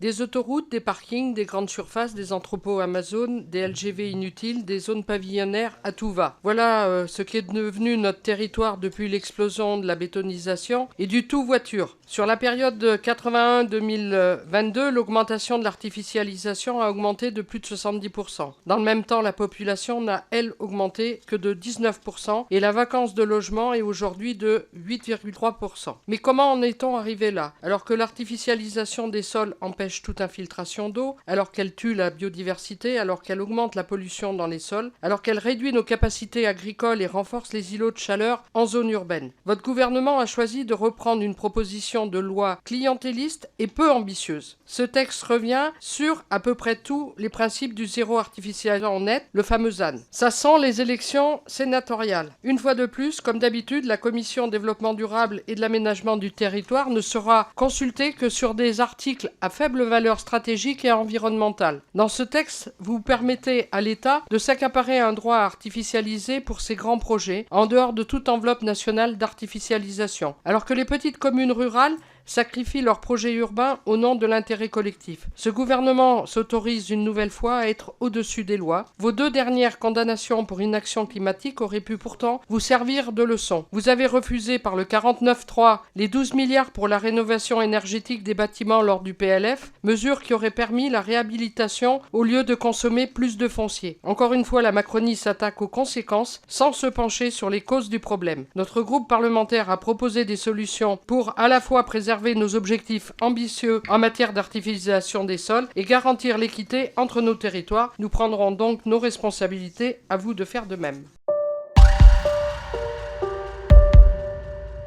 Des autoroutes, des parkings, des grandes surfaces, des entrepôts Amazon, des LGV inutiles, des zones pavillonnaires à tout va. Voilà ce qui est devenu notre territoire depuis l'explosion de la bétonisation et du tout voiture. Sur la période de 81-2022, l'augmentation de l'artificialisation a augmenté de plus de 70%. Dans le même temps, la population n'a, elle, augmenté que de 19% et la vacance de logement est aujourd'hui de 8,3%. Mais comment en est-on arrivé là? Alors que l'artificialisation des sols empêche toute infiltration d'eau, alors qu'elle tue la biodiversité, alors qu'elle augmente la pollution dans les sols, alors qu'elle réduit nos capacités agricoles et renforce les îlots de chaleur en zone urbaine. Votre gouvernement a choisi de reprendre une proposition de loi clientéliste et peu ambitieuse. Ce texte revient sur à peu près tous les principes du zéro artificialisation net, le fameux ZAN. Ça sent les élections sénatoriales. Une fois de plus, comme d'habitude, la Commission développement durable et de l'aménagement du territoire ne sera consultée que sur des articles à faible valeur stratégique et environnementale. Dans ce texte, vous permettez à l'État de s'accaparer un droit à artificialiser pour ses grands projets, en dehors de toute enveloppe nationale d'artificialisation, alors que les petites communes rurales sacrifient leurs projets urbains au nom de l'intérêt collectif. Ce gouvernement s'autorise une nouvelle fois à être au-dessus des lois. Vos 2 dernières condamnations pour inaction climatique auraient pu pourtant vous servir de leçon. Vous avez refusé par le 49.3 les 12 milliards pour la rénovation énergétique des bâtiments lors du PLF, mesure qui aurait permis la réhabilitation au lieu de consommer plus de foncier. Encore une fois, la Macronie s'attaque aux conséquences sans se pencher sur les causes du problème. Notre groupe parlementaire a proposé des solutions pour à la fois préserver nos objectifs ambitieux en matière d'artificialisation des sols et garantir l'équité entre nos territoires. Nous prendrons donc nos responsabilités, à vous de faire de même.